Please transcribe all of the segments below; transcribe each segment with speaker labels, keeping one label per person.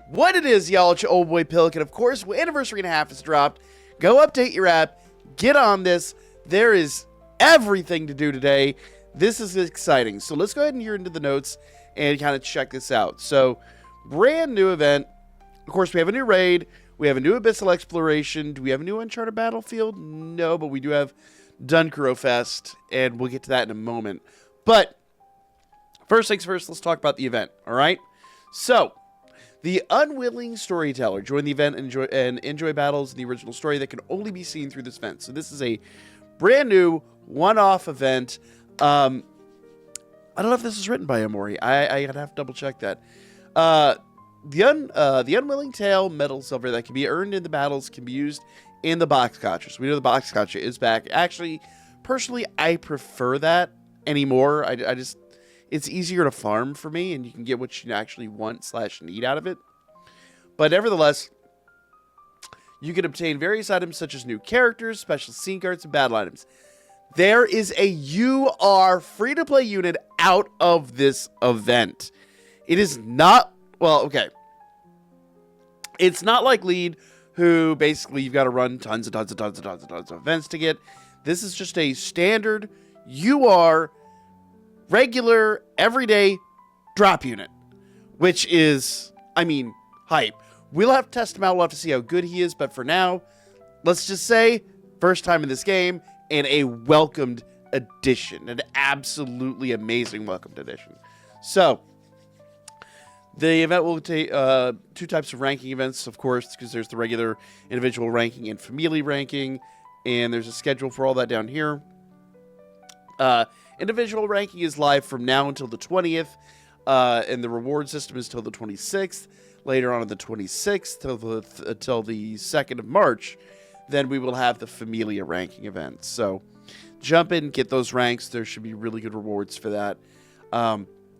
Speaker 1: What it is, y'all, it's your old boy Pilk, and of course, Anniversary and a Half has dropped. Go update your app, get on this. There is everything to do today. This is exciting. So let's go ahead and hear into the notes and kind of check this out. So, brand new event. Of course, we have a new raid. We have a new Abyssal Exploration. Do we have a new Uncharted Battlefield? No, but we do have Danchro Fest, and we'll get to that in a moment. But first things first, let's talk about the event, all right? So, the unwilling storyteller join the event and enjoy battles in the original story that can only be seen through this event. So this is a brand new one-off event. I don't know if this is written by Amori. I gotta have to double check that. The unwilling tale metal silver that can be earned in the battles can be used in the box gacha. So we know the box gacha is back. Actually, personally, I prefer that anymore. I just, it's easier to farm for me, and you can get what you actually want / need out of it. But nevertheless, you can obtain various items such as new characters, special scene cards, and battle items. There is a UR free-to-play unit out of this event. It is not, well, okay. It's not like Lead, who basically you've got to run tons of events to get. This is just a standard UR regular, everyday drop unit, which is, I mean, hype. We'll have to test him out. We'll have to see how good he is. But for now, let's just say, first time in this game, and a welcomed addition. An absolutely amazing welcomed addition. So, the event will take two types of ranking events, of course, because there's the regular individual ranking and family ranking. And there's a schedule for all that down here. Individual ranking is live from now until the 20th, and the reward system is till the 26th. Later on the 26th till the 2nd of March, then we will have the Familia ranking event. So jump in, get those ranks. There should be really good rewards for that.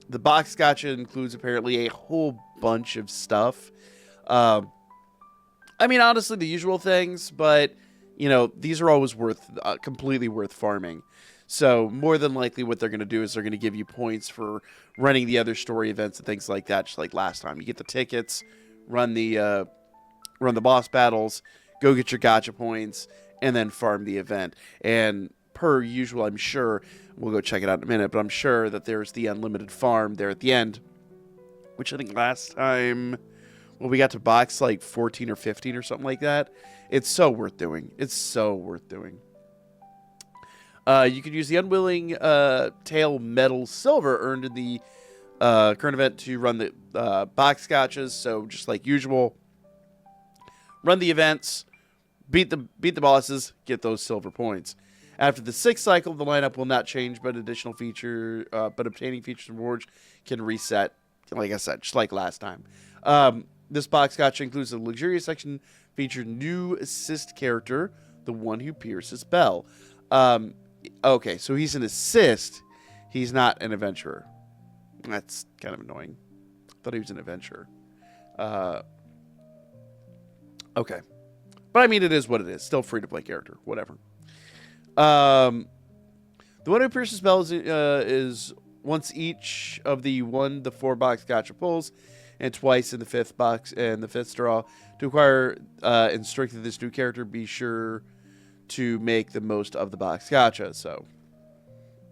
Speaker 1: The box gacha includes apparently a whole bunch of stuff. I mean, honestly, the usual things, but, you know, these are always completely worth farming. So more than likely what they're going to do is they're going to give you points for running the other story events and things like that, just like last time. You get the tickets, run the boss battles, go get your gacha points, and then farm the event. And per usual, I'm sure, we'll go check it out in a minute, but I'm sure that there's the unlimited farm there at the end, which I think last time, well, we got to box like 14 or 15 or something like that. It's so worth doing. It's so worth doing. You can use the unwilling tail metal silver earned in the current event to run the box gachas. So just like usual, run the events, beat the bosses, get those silver points. After the 6th cycle, the lineup will not change, but but obtaining features and rewards can reset. Like I said, just like last time. This box gacha includes a luxurious section featuring new assist character, the one who pierces Bell. Okay, so he's an assist. He's not an adventurer. That's kind of annoying. I thought he was an adventurer. Okay. But I mean, it is what it is. Still free-to-play character. Whatever. The one who pierces Bell is once each of the 4 box gacha pulls, and twice in the 5th box and the 5th draw. To acquire and strengthen this new character, be sure to make the most of the box gacha. So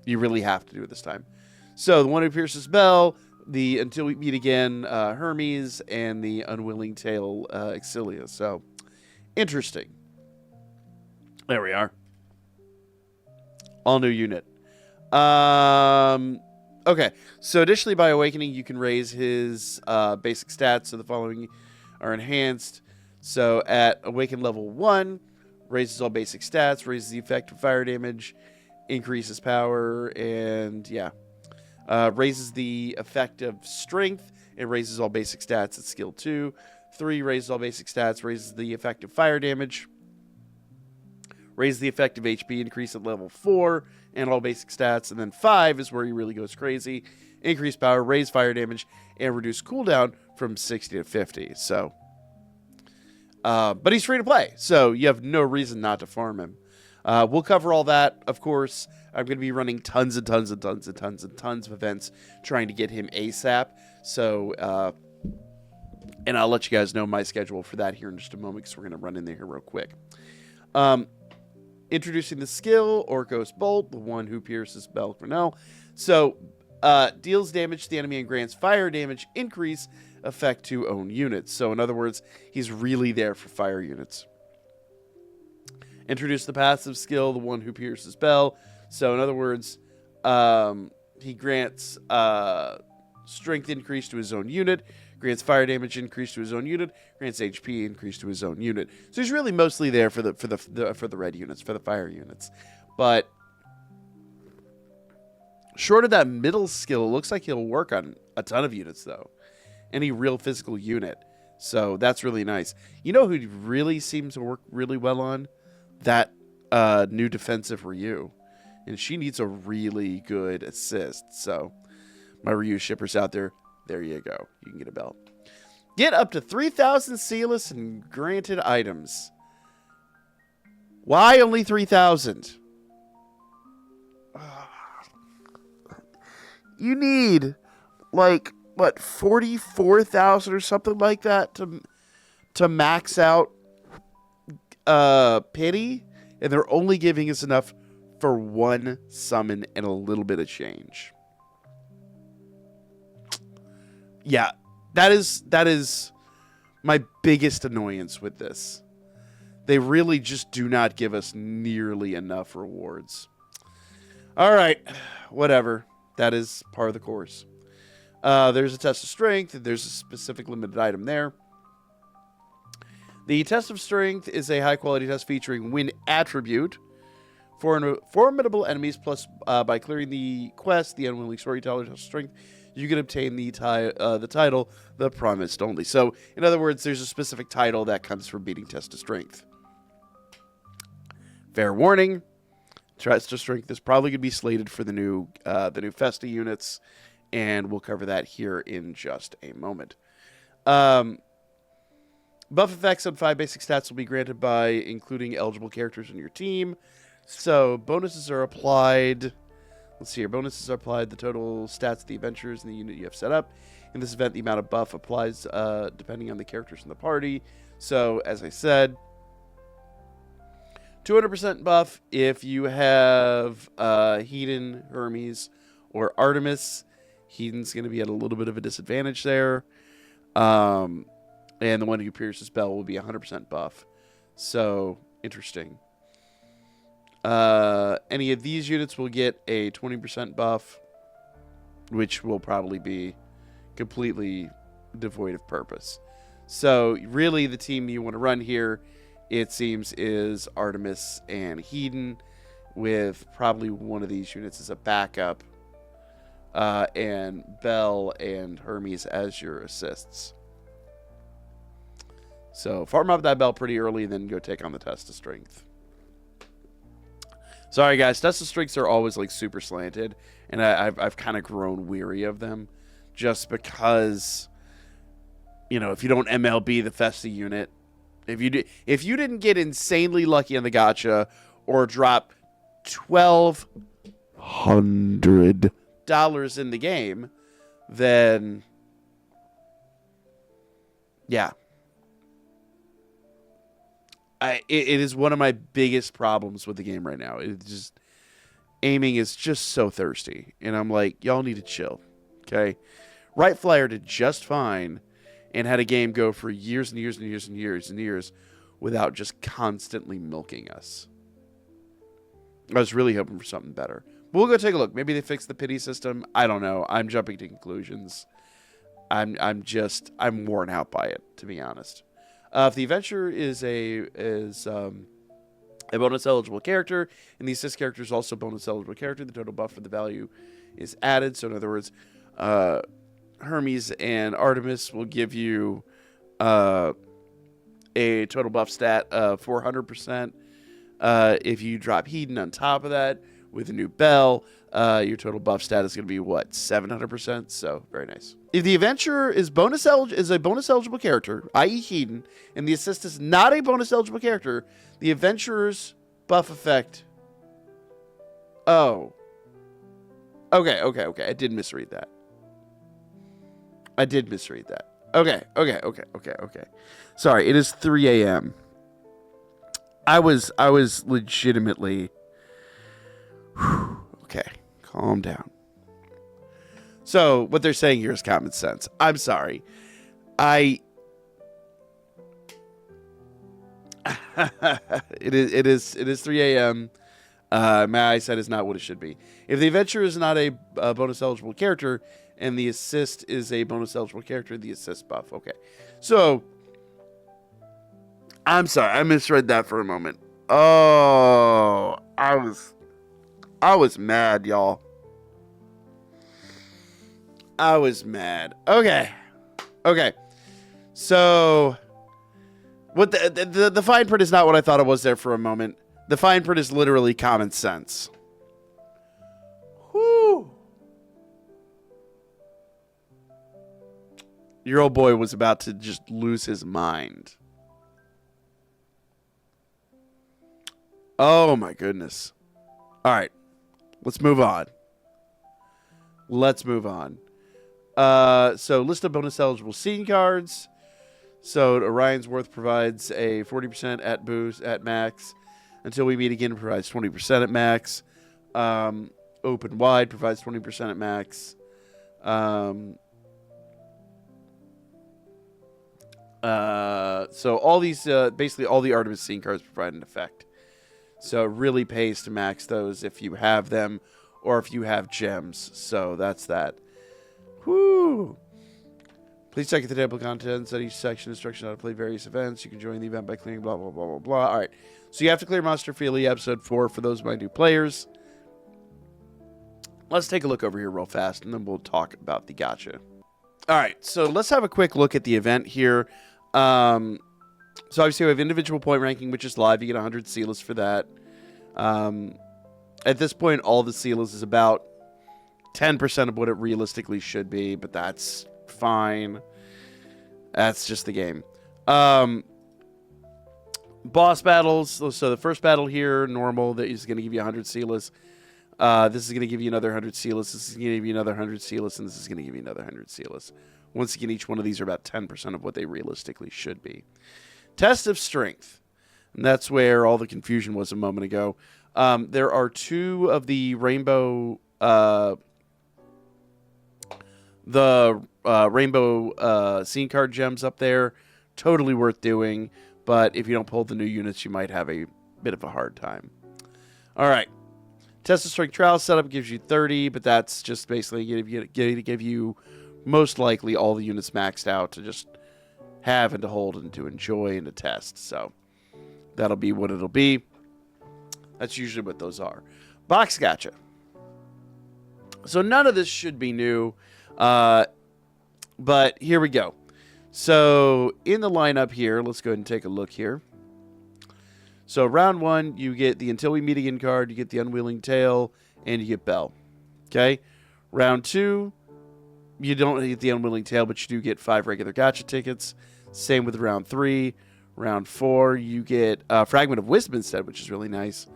Speaker 1: you really have to do it this time. So the one who pierces Bell, the Until We Meet Again Hermes, and the Unwilling Tail Exilia. So interesting. There we are. All new unit. Okay, so additionally by Awakening, you can raise his basic stats. So the following are enhanced. So at Awaken level 1, raises all basic stats, raises the effective fire damage, increases power, and yeah. Raises the effective strength, it raises all basic stats at skill 2. 3 raises all basic stats, raises the effective fire damage, raises the effective HP, increase at level 4, and all basic stats. And then 5 is where he really goes crazy. Increase power, raise fire damage, and reduce cooldown from 60 to 50. So, but he's free to play, so you have no reason not to farm him. We'll cover all that, of course. I'm going to be running tons of events trying to get him ASAP. So, And I'll let you guys know my schedule for that here in just a moment because we're going to run in there here real quick. Introducing the skill, Orcos Bolt, the one who pierces Bell Cornell. So, deals damage to the enemy and grants fire damage increase effect to own units. So, in other words, he's really there for fire units. Introduce the passive skill, the one who pierces Bell. So, in other words, he grants strength increase to his own unit, grants fire damage increase to his own unit, grants HP increase to his own unit. So he's really mostly there for the red units, for the fire units. But short of that middle skill, it looks like he'll work on a ton of units though. Any real physical unit. So that's really nice. You know who really seems to work really well on? That new defensive Ryu. And she needs a really good assist. So my Ryu shippers out there, there you go. You can get a belt. Get up to 3,000 sealess and granted items. Why only 3,000? You need, like, what, 44,000 or something like that to max out pity? And they're only giving us enough for one summon and a little bit of change. Yeah, that is my biggest annoyance with this. They really just do not give us nearly enough rewards. All right, whatever. That is part of the course. There's a test of strength. There's a specific limited item there. The test of strength is a high-quality test featuring win attribute. For formidable enemies, plus by clearing the quest, the unwilling storyteller test of strength, you can obtain the title, The Promised Only. So, in other words, there's a specific title that comes from beating test of strength. Fair warning, test of strength is probably going to be slated for the new Festa units, and we'll cover that here in just a moment. Buff effects on 5 basic stats will be granted by including eligible characters in your team. So, bonuses are applied. Let's see here. Bonuses are applied the total stats of the adventurers in the unit you have set up. In this event, the amount of buff applies depending on the characters in the party. So, as I said, 200% buff if you have Hedon, Hermes, or Artemis. Hedon's going to be at a little bit of a disadvantage there. And the one who pierces Bell will be 100% buff. So, interesting. Any of these units will get a 20% buff, which will probably be completely devoid of purpose. So, really, the team you want to run here, it seems, is Artemis and Hedon, with probably one of these units as a backup, and Bell and Hermes as your assists. So, farm up that Bell pretty early, and then go take on the test of strength. Sorry, guys. Test of strengths are always like super slanted, and I've kind of grown weary of them, just because, you know, if you don't MLB the Festa unit, if you didn't get insanely lucky on the gacha or drop $1,200 in the game, then yeah. It is one of my biggest problems with the game right now. It just, aiming is just so thirsty. And I'm like, y'all need to chill. Okay? Right Flyer did just fine and had a game go for years and years and years and years and years without just constantly milking us. I was really hoping for something better. But we'll go take a look. Maybe they fixed the pity system. I don't know. I'm jumping to conclusions. I'm worn out by it, to be honest. If the adventurer is a bonus eligible character, and the assist character is also a bonus eligible character, the total buff for the value is added. So in other words, Hermes and Artemis will give you a total buff stat of 400%. If you drop Hedon on top of that with a new Bell, your total buff stat is going to be, what, 700%? So, very nice. If the adventurer is a bonus eligible character, i.e. Hedon, and the assist is not a bonus eligible character, the adventurer's buff effect... Oh. Okay. I did misread that. Okay. Sorry, it is 3 a.m. I was legitimately... Okay, calm down. So, what they're saying here is common sense. I'm sorry. It is 3 a.m. My eyesight is not what it should be. If the adventure is not a bonus eligible character, and the assist is a bonus eligible character, the assist buff. Okay. So, I'm sorry. I misread that for a moment. Oh, I was mad, y'all. I was mad. Okay. So, what the fine print is not what I thought it was there for a moment. The fine print is literally common sense. Whew. Your old boy was about to just lose his mind. Oh my goodness. All right. Let's move on. So list of bonus eligible scene cards. So Orion's Worth provides a 40% at boost at max. Until We Meet Again provides 20% at max. Open Wide provides 20% at max. So all these, basically all the Artemis scene cards provide an effect. So it really pays to max those if you have them or if you have gems. So that's that. Whoo! Please check the table of contents at each section. Instruction how to play various events. You can join the event by clearing blah, blah, blah, blah, blah. All right. So you have to clear Monstrophilia episode 4 for those of my new players. Let's take a look over here real fast, and then we'll talk about the gacha. All right. So let's have a quick look at the event here. So obviously we have individual point ranking, which is live. You get 100 Sealers for that. At this point, all the Sealers is about 10% of what it realistically should be, but that's fine. That's just the game. Boss battles. So the first battle here, normal, that is going to give you 100 Sealers. This is going to give you another 100 Sealers. This is going to give you another 100 Sealers, and this is going to give you another 100 Sealers. Once again, each one of these are about 10% of what they realistically should be. Test of Strength. And that's where all the confusion was a moment ago. There are 2 of the rainbow... rainbow scene card gems up there. Totally worth doing. But if you don't pull the new units, you might have a bit of a hard time. All right. Test of Strength Trial setup gives you 30, but that's just basically to give you most likely all the units maxed out to just have and to hold and to enjoy and to test. So that'll be what it'll be. That's usually what those are. Box gacha. So none of this should be new, but here we go. So in the lineup here, let's go ahead and take a look here. So round 1, you get the Until We Meet Again card, you get the Unwilling Tail, and you get Bell. Okay? Round 2, you don't get the Unwilling Tail, but you do get 5 regular gacha tickets. Same with round 3. Round 4, you get Fragment of Wisdom instead, which is really nice.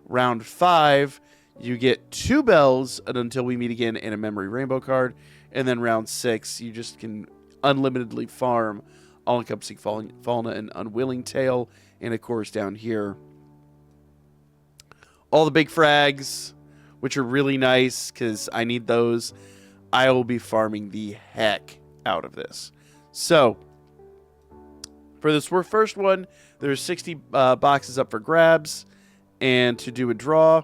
Speaker 1: Round 5, you get 2 bells, an Until We Meet Again, and a Memory Rainbow card. And then round 6, you just can unlimitedly farm All-Encompassing Fauna and Unwilling Tail. And, of course, down here, all the big frags, which are really nice because I need those. I will be farming the heck out of this. So, for this first one, there's 60 boxes up for grabs. And to do a draw,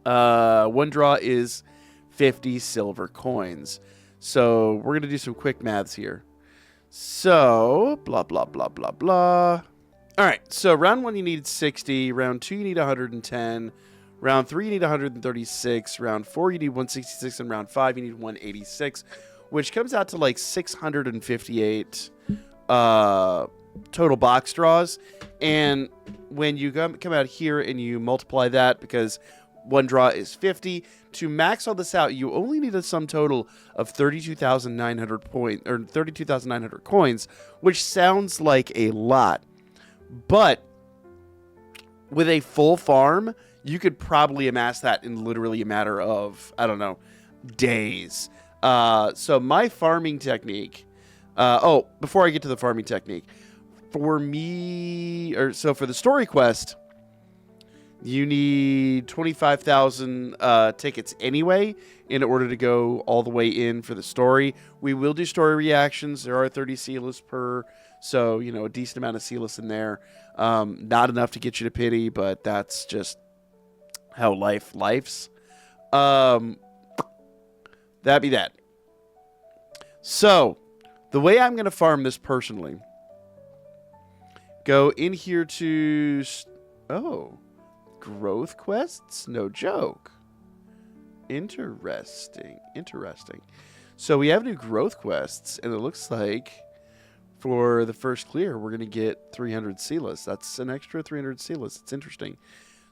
Speaker 1: one draw is 50 silver coins. So, we're going to do some quick maths here. So, blah, blah, blah, blah, blah. All right, so round 1, you need 60. Round 2, you need 110. Round 3, you need 136. Round 4, you need 166. And round 5, you need 186, which comes out to like 658 total box draws. And when you come out here and you multiply that, because one draw is 50, to max all this out, you only need a sum total of 32,900 points or 32,900 coins, which sounds like a lot. But with a full farm, you could probably amass that in literally a matter of, I don't know, days. So my farming technique. Before I get to the farming technique, for the story quest, you need 25,000 tickets anyway in order to go all the way in for the story. We will do story reactions. There are 30 Sealess per, so, a decent amount of Sealess in there. Not enough to get you to pity, but that's just how life's. That be that. So, the way I'm going to farm this personally, go in here to... growth quests? No joke. Interesting. So we have new growth quests, and it looks like for the first clear, we're going to get 300 Sealess. That's an extra 300 Sealess. It's interesting.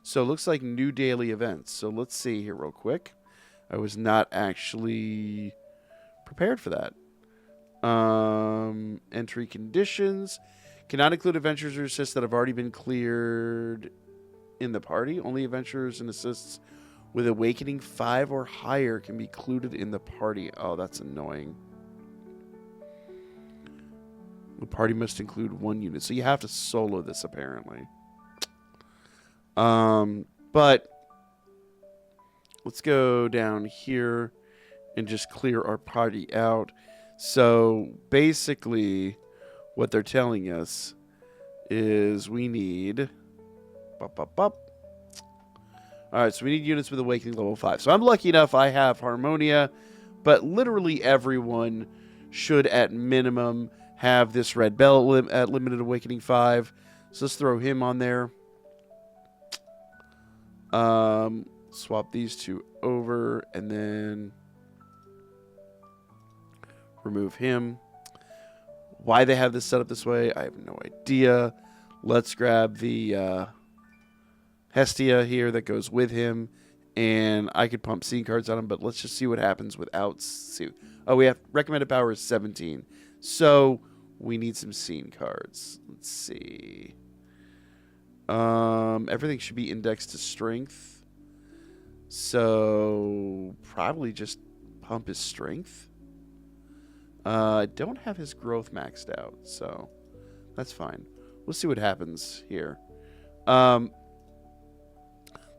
Speaker 1: So it looks like new daily events. So let's see here real quick. I was not actually prepared for that. Entry conditions. Cannot include adventures or assists that have already been cleared in the party. Only adventures and assists with Awakening 5 or higher can be included in the party. Oh, that's annoying. The party must include one unit. So you have to solo this, apparently. But let's go down here and just clear our party out. So basically, what they're telling us is we need... Alright, so we need units with Awakening level 5. So I'm lucky enough I have Harmonia, but literally everyone should at minimum have this red bell at limited Awakening 5. So let's throw him on there. Swap these two over and then remove him. Why they have this set up this way, I have no idea. Let's grab the Hestia here that goes with him, and I could pump scene cards on him, but let's just see what happens without... we have recommended power is 17, so we need some scene cards. Let's see. Everything should be indexed to strength, so probably just pump his strength. I don't have his growth maxed out, so that's fine. We'll see what happens here.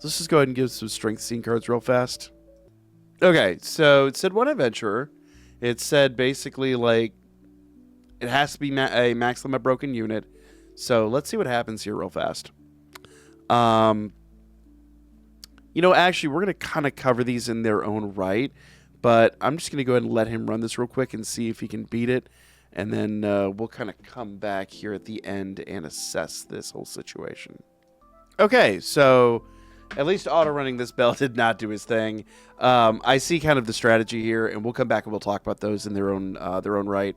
Speaker 1: Let's just go ahead and give some strength scene cards real fast. Okay, so it said one adventurer. It said basically like it has to be a max limit broken unit. So let's see what happens here real fast. Actually, we're going to kind of cover these in their own right. But I'm just going to go ahead and let him run this real quick and see if he can beat it. And then we'll kind of come back here at the end and assess this whole situation. Okay, so at least auto-running this bell did not do his thing. I see kind of the strategy here, and we'll come back and we'll talk about those in their own right.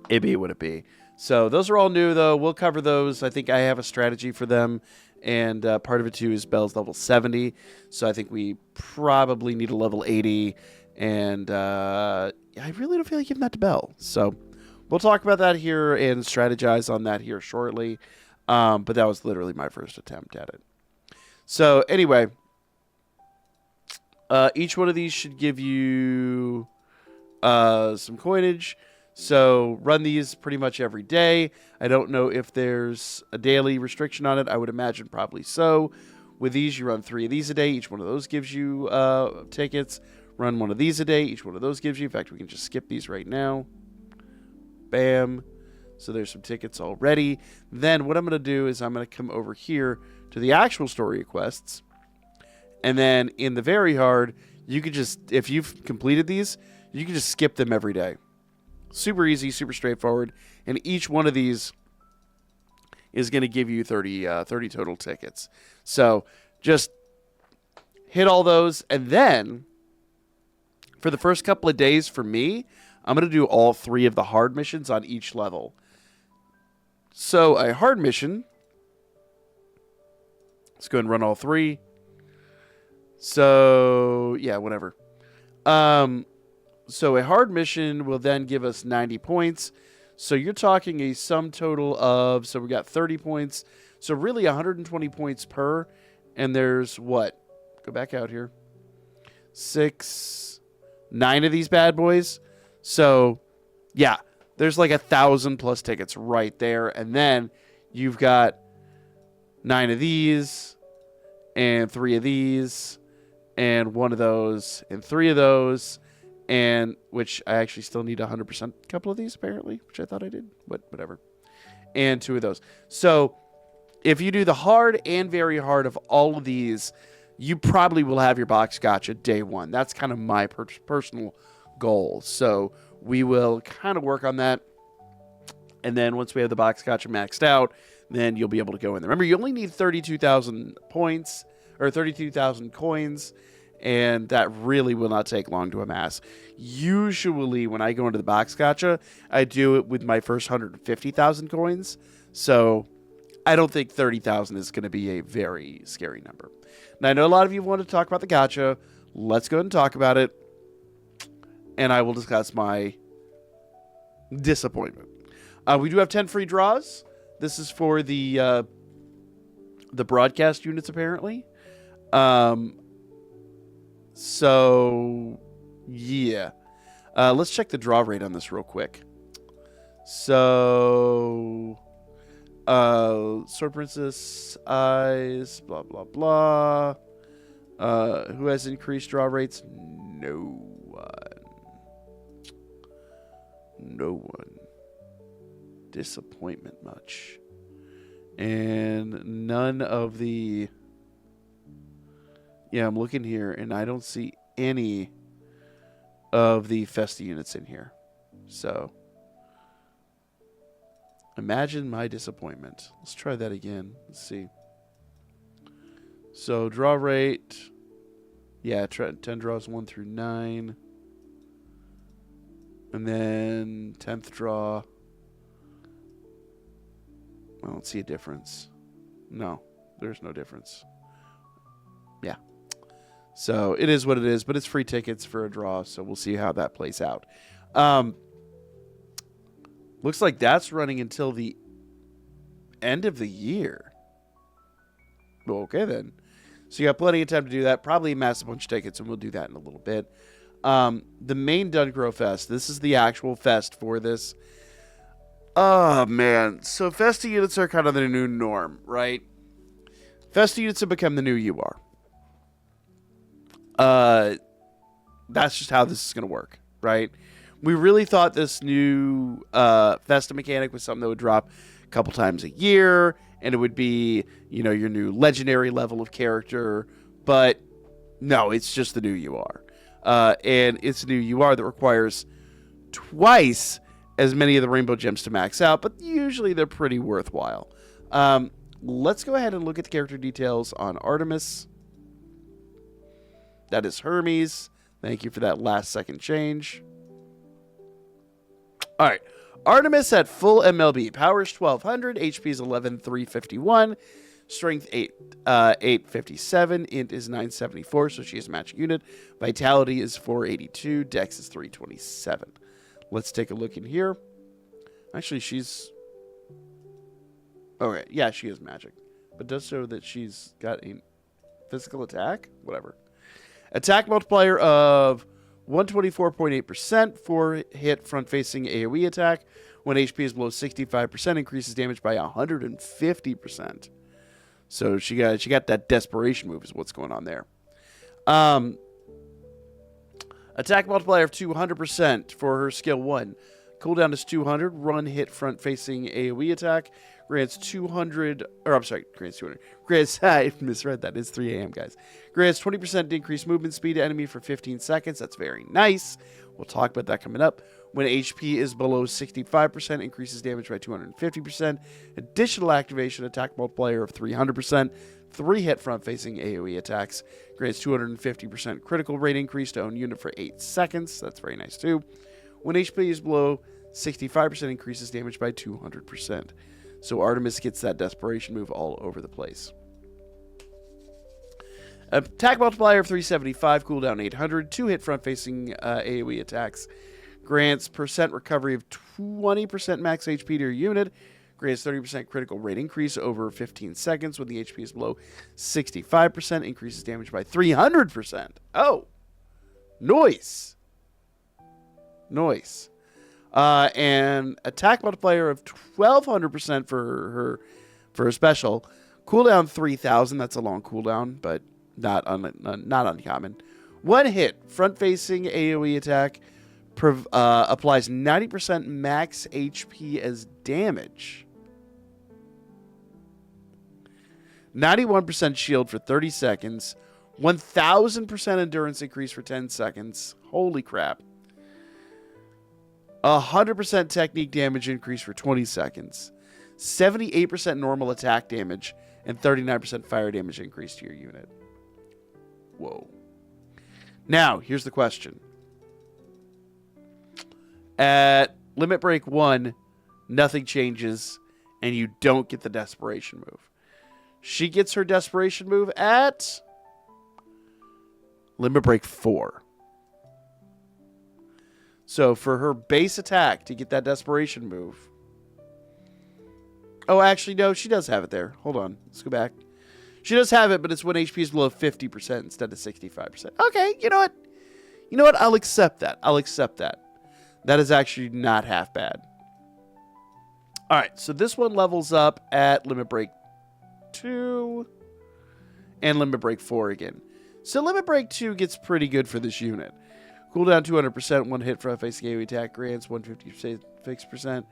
Speaker 1: It be what it be. So those are all new, though. We'll cover those. I think I have a strategy for them. And part of it, too, is Bell's level 70. So I think we probably need a level 80. And I really don't feel like giving that to Bell. So we'll talk about that here and strategize on that here shortly. But that was literally my first attempt at it. So anyway, each one of these should give you some coinage. So run these pretty much every day. I don't know if there's a daily restriction on it. I would imagine probably so. With these, you run 3 of these a day. Each one of those gives you tickets. Run 1 of these a day. Each one of those gives you. In fact, we can just skip these right now. Bam. So there's some tickets already. Then what I'm going to do is I'm going to come over here to the actual story quests. And then in the very hard, you could just, if you've completed these, you can just skip them every day. Super easy, super straightforward. And each one of these is going to give you 30 total tickets. So just hit all those. And then for the first couple of days for me, I'm going to do all 3 of the hard missions on each level. So a hard mission. Let's go ahead and run all 3. So yeah, whatever. So a hard mission will then give us 90 points. So you're talking a sum total of, so we got 30 points. So really 120 points per. And there's what? Go back out here. 6, 9 of these bad boys. So, yeah, there's like 1,000 plus tickets right there. And then you've got 9 of these, and 3 of these, and 1 of those, and 3 of those, and which I actually still need 100% a couple of these, apparently, which I thought I did, but whatever. And 2 of those. So if you do the hard and very hard of all of these, you probably will have your box gacha day 1. That's kind of my personal goal. So we will kind of work on that. And then once we have the box gacha maxed out, then you'll be able to go in there. Remember, you only need 32,000 points or 32,000 coins, and that really will not take long to amass. Usually, when I go into the box gacha, I do it with my first 150,000 coins. So I don't think 30,000 is going to be a very scary number. Now, I know a lot of you want to talk about the gacha. Let's go ahead and talk about it, and I will discuss my disappointment. We do have 10 free draws. This is for the broadcast units, apparently. So, yeah. Let's check the draw rate on this real quick. So, Sword Princess Eyes, blah, blah, blah. Who has increased draw rates? No one. No one. Disappointment much. And none of the... Yeah, I'm looking here, and I don't see any of the Festa units in here. So, imagine my disappointment. Let's try that again. Let's see. So, draw rate. Yeah, 10 draws 1 through 9. And then 10th draw. I don't see a difference. No, there's no difference. Yeah. So it is what it is, but it's free tickets for a draw, so we'll see how that plays out. Looks like that's running until the end of the year. Well, okay, then. So you got plenty of time to do that. Probably amass a bunch of tickets, and we'll do that in a little bit. The main danchro fest. This is the actual fest for this. Oh, man. So Festa units are kind of the new norm, right? Festa units have become the new UR. That's just how this is going to work, right? We really thought this new Festa mechanic was something that would drop a couple times a year, and it would be, you know, your new legendary level of character. But no, it's just the new UR. And it's a new UR that requires twice as many of the rainbow gems to max out, but usually they're pretty worthwhile. Let's go ahead and look at the character details on Artemis. That is Hermes. Thank you for that last second change. All right. Artemis at full MLB. Power is 1200. HP is 11,351. Strength 857. Int is 974, so she is a matching unit. Vitality is 482. Dex is 327. Let's take a look in here. Actually, she's... Okay, yeah, she is magic. But does show that she's got a physical attack? Whatever. Attack multiplier of 124.8% for hit front-facing AoE attack. When HP is below 65%, increases damage by 150%. So she got that desperation move is what's going on there. Attack multiplier of 200% for her skill 1. Cooldown is 200. Run hit front facing AoE attack. Grants 200. Or I'm sorry, grants 200. Grants, I misread that. It's 3 a.m., guys. Grants 20% increased movement speed to enemy for 15 seconds. That's very nice. We'll talk about that coming up. When HP is below 65%, increases damage by 250%. Additional activation, attack multiplier of 300%. 3 hit front-facing AoE attacks. Grants 250% critical rate increase to own unit for 8 seconds. That's very nice, too. When HP is below 65%, increases damage by 200%. So Artemis gets that desperation move all over the place. Attack multiplier of 375, cooldown 800. 2 hit front-facing AoE attacks. Grants percent recovery of 20% max HP to your unit. Grants 30% critical rate increase over 15 seconds when the HP is below 65%. Increases damage by 300%. Oh, Noise. And attack multiplier of 1200% for her special. Cooldown 3000. That's a long cooldown, but not uncommon. One hit, front-facing AoE attack, applies 90% max HP as damage. 91% shield for 30 seconds. 1000% endurance increase for 10 seconds. Holy crap. 100% technique damage increase for 20 seconds. 78% normal attack damage. And 39% fire damage increase to your unit. Whoa. Now, here's the question. At Limit Break 1, nothing changes, and you don't get the Desperation move. She gets her Desperation move at Limit Break 4. So for her base attack to get that Desperation move... Oh, actually, no, she does have it there. Hold on. Let's go back. She does have it, but it's when HP is below 50% instead of 65%. Okay, you know what? You know what? I'll accept that. That is actually not half bad. All right, so this one levels up at Limit Break 2 and Limit Break 4 again. So Limit Break 2 gets pretty good for this unit. Cooldown 200%, one hit for facing AoE attack, grants 150%,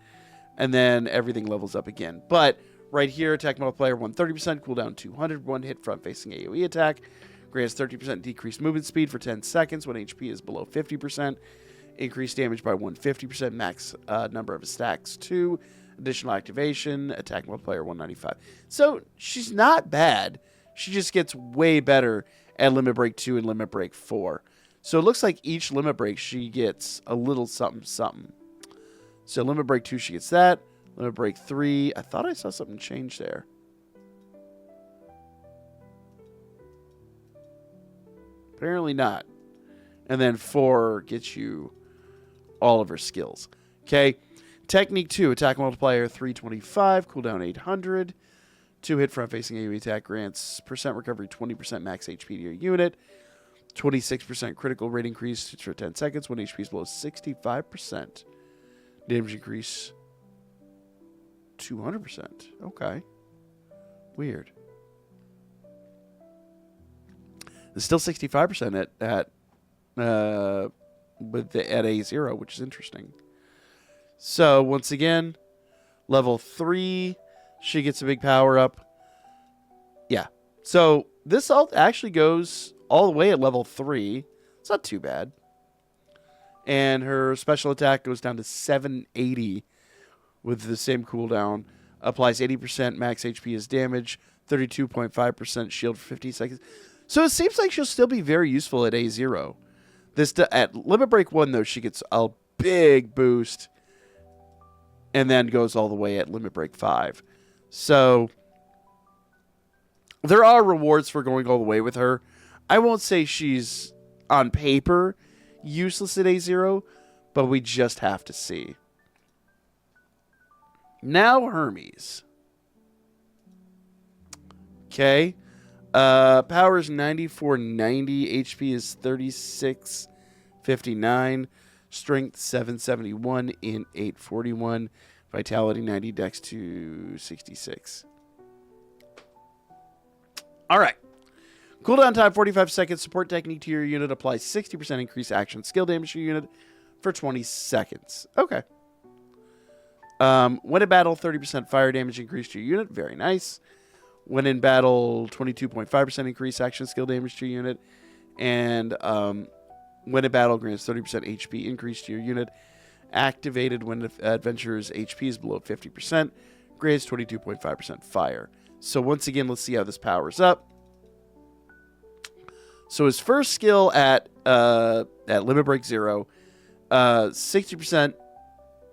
Speaker 1: and then everything levels up again. But right here, attack multiplier 130%, cooldown 200, one hit front facing AoE attack, grants 30% decreased movement speed for 10 seconds when HP is below 50%, increased damage by 150%, max number of stacks 2, additional activation, attack multiplier 195. So she's not bad. She just gets way better at Limit Break 2 and Limit Break 4. So it looks like each Limit Break she gets a little something something. So Limit Break 2 she gets that. Limit Break 3, I thought I saw something change there. Apparently not. And then 4 gets you all of her skills. Okay. Technique 2, attack multiplier 325, cooldown 800. 2 hit front facing AoE attack grants percent recovery 20% max HP to your unit. 26% critical rate increase for 10 seconds when HP is below 65%. Damage increase 200%. Okay. Weird. It's still 65% at A0, which is interesting. So once again, level 3, she gets a big power up. Yeah. So this ult actually goes all the way at level 3. It's not too bad. And her special attack goes down to 780 with the same cooldown. Applies 80% max HP as damage, 32.5% shield for 50 seconds. So it seems like she'll still be very useful at A0. At Limit Break 1, though, she gets a big boost and then goes all the way at Limit Break 5. So there are rewards for going all the way with her. I won't say she's, on paper, useless at A0, but we just have to see. Now Hermes. Okay. Power is 9490. HP is 3659. Strength 771. Int 841. Vitality 90. Dex 266. Alright. Cooldown time 45 seconds. Support technique to your unit applies 60% increased action skill damage to your unit for 20 seconds. Okay. When in battle, 30% fire damage increase to your unit. Very nice. When in battle, 22.5% increase action skill damage to your unit. And when in battle, grants 30% HP increase to your unit. Activated when adventurer's HP is below 50%. Grants 22.5% fire. So once again, let's see how this powers up. So his first skill at Limit Break 0, 60 second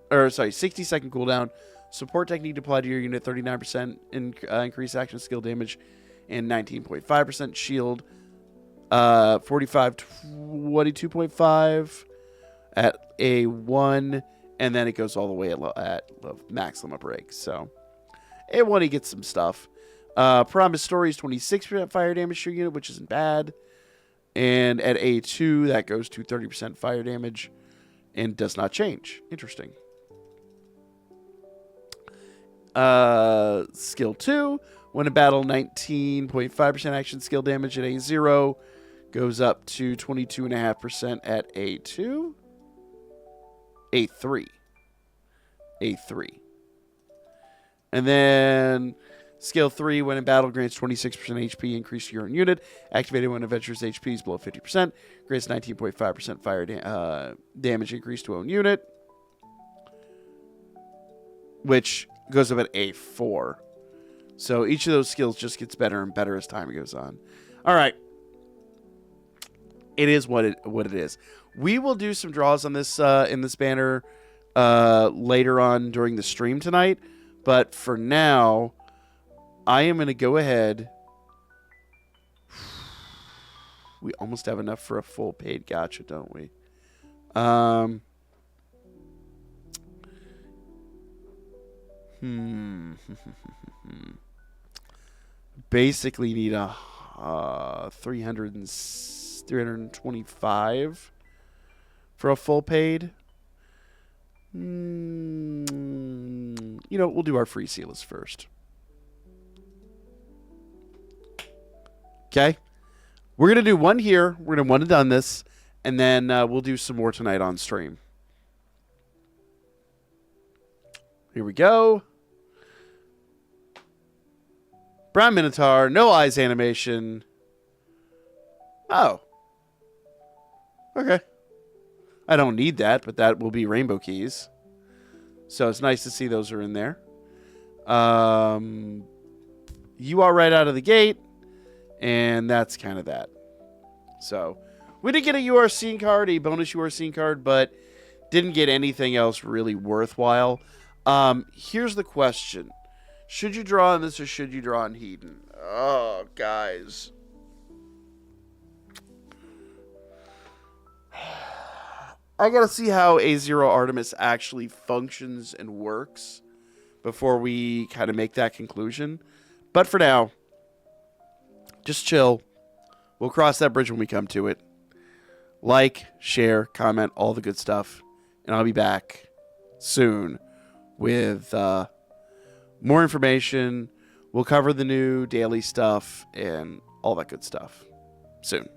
Speaker 1: cooldown. Support technique applied to your unit, 39% increased action skill damage, and 19.5% shield. 45, 22.5 at A1, and then it goes all the way at max Limit Break. So A1 he gets some stuff. Promise Story is 26% fire damage to your unit, which isn't bad. And at A2, that goes to 30% fire damage and does not change. Interesting. Skill 2, when in battle, 19.5% action skill damage at A0 goes up to 22.5% at A2. A3. And then skill 3, when in battle, grants 26% HP increase to your own unit. Activated when adventurer's HP is below 50%. Grants 19.5% fire damage increase to own unit. Which goes up at A4. So each of those skills just gets better and better as time goes on. All right. It is what it is. We will do some draws on this in this banner later on during the stream tonight. But for now, I am going to go ahead. We almost have enough for a full paid gacha, don't we? Basically need a 325 for a full paid. You know, we'll do our free sealers first. Okay. We're going to do one here. We're going to one and done this. And then we'll do some more tonight on stream. Here we go. Brown Minotaur. No eyes animation. Oh. Okay. I don't need that, but that will be rainbow keys. So it's nice to see those are in there. You are right out of the gate. And that's kind of that. So we did get a UR card, a bonus UR card, but didn't get anything else really worthwhile. Here's the question. Should you draw on this or should you draw on Hedon? Oh, guys. I gotta see how A0 Artemis actually functions and works before we kind of make that conclusion. But for now, just chill. We'll cross that bridge when we come to it. Like, share, comment, all the good stuff. And I'll be back soon with more information. We'll cover the new daily stuff and all that good stuff soon.